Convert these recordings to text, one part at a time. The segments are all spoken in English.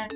Hello,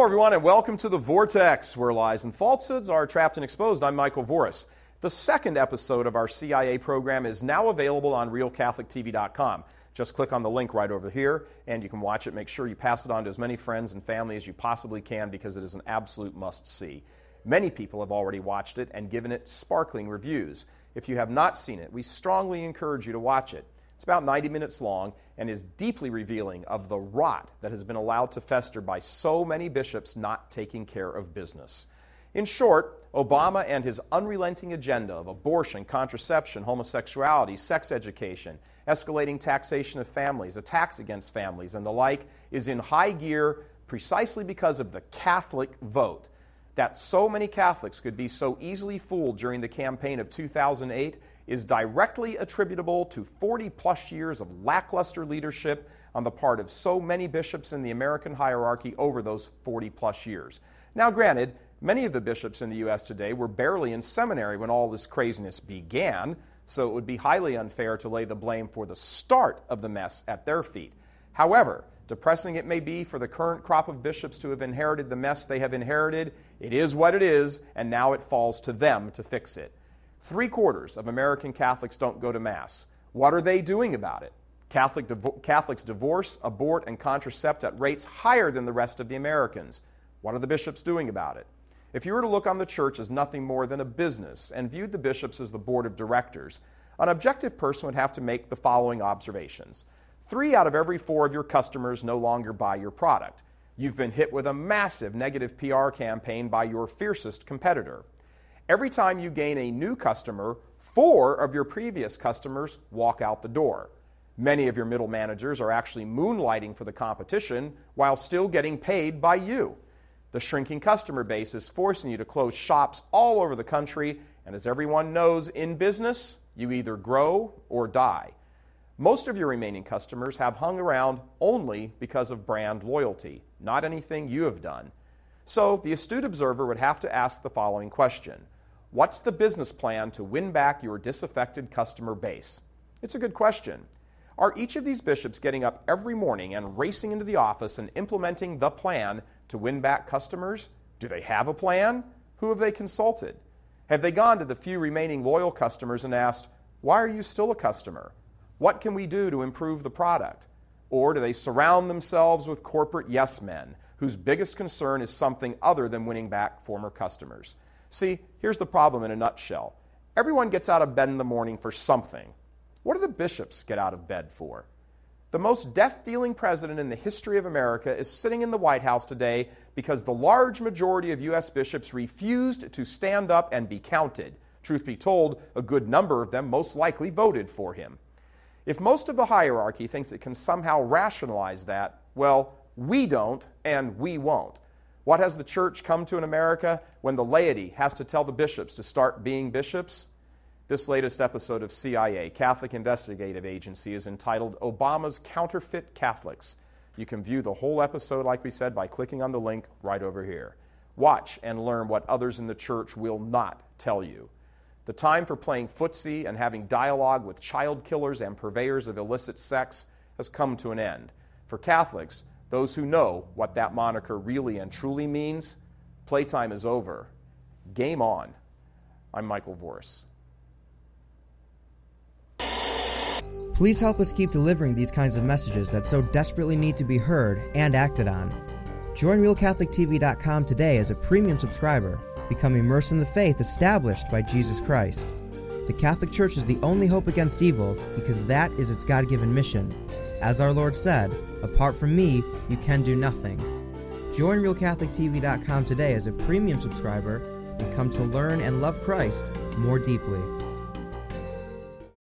everyone, and welcome to The Vortex, where lies and falsehoods are trapped and exposed. I'm Michael Voris. The second episode of our CIA program is now available on RealCatholicTV.com. Just click on the link right over here, and you can watch it. Make sure you pass it on to as many friends and family as you possibly can, because it is an absolute must-see. Many people have already watched it and given it sparkling reviews. If you have not seen it, we strongly encourage you to watch it. It's about 90 minutes long and is deeply revealing of the rot that has been allowed to fester by so many bishops not taking care of business. In short, Obama and his unrelenting agenda of abortion, contraception, homosexuality, sex education, escalating taxation of families, attacks against families, and the like is in high gear precisely because of the Catholic vote. That so many Catholics could be so easily fooled during the campaign of 2008 is directly attributable to 40-plus years of lackluster leadership on the part of so many bishops in the American hierarchy over those 40-plus years. Now, granted, many of the bishops in the U.S. today were barely in seminary when all this craziness began, so it would be highly unfair to lay the blame for the start of the mess at their feet. However, depressing it may be for the current crop of bishops to have inherited the mess they have inherited, it is what it is, and now it falls to them to fix it. 3/4 of American Catholics don't go to Mass. What are they doing about it? Catholics divorce, abort, and contracept at rates higher than the rest of the Americans. What are the bishops doing about it? If you were to look on the church as nothing more than a business and viewed the bishops as the board of directors, an objective person would have to make the following observations. 3 out of every 4 of your customers no longer buy your product. You've been hit with a massive negative PR campaign by your fiercest competitor. Every time you gain a new customer, 4 of your previous customers walk out the door. Many of your middle managers are actually moonlighting for the competition while still getting paid by you. The shrinking customer base is forcing you to close shops all over the country, and as everyone knows, in business, you either grow or die. Most of your remaining customers have hung around only because of brand loyalty, not anything you have done. So the astute observer would have to ask the following question. What's the business plan to win back your disaffected customer base? It's a good question. Are each of these bishops getting up every morning and racing into the office and implementing the plan to win back customers? Do they have a plan? Who have they consulted? Have they gone to the few remaining loyal customers and asked, why are you still a customer? What can we do to improve the product? Or do they surround themselves with corporate yes men whose biggest concern is something other than winning back former customers? See, here's the problem in a nutshell. Everyone gets out of bed in the morning for something. What do the bishops get out of bed for? The most death-dealing president in the history of America is sitting in the White House today because the large majority of U.S. bishops refused to stand up and be counted. Truth be told, a good number of them most likely voted for him. If most of the hierarchy thinks it can somehow rationalize that, well, we don't and we won't. What has the church come to in America when the laity has to tell the bishops to start being bishops? This latest episode of CIA, Catholic Investigative Agency, is entitled Obama's Counterfeit Catholics. You can view the whole episode, like we said, by clicking on the link right over here. Watch and learn what others in the church will not tell you. The time for playing footsie and having dialogue with child killers and purveyors of illicit sex has come to an end. For Catholics, those who know what that moniker really and truly means, playtime is over. Game on. I'm Michael Voris. Please help us keep delivering these kinds of messages that so desperately need to be heard and acted on. Join RealCatholicTV.com today as a premium subscriber. Become immersed in the faith established by Jesus Christ. The Catholic Church is the only hope against evil because that is its God-given mission. As our Lord said, apart from me, you can do nothing. Join RealCatholicTV.com today as a premium subscriber and come to learn and love Christ more deeply.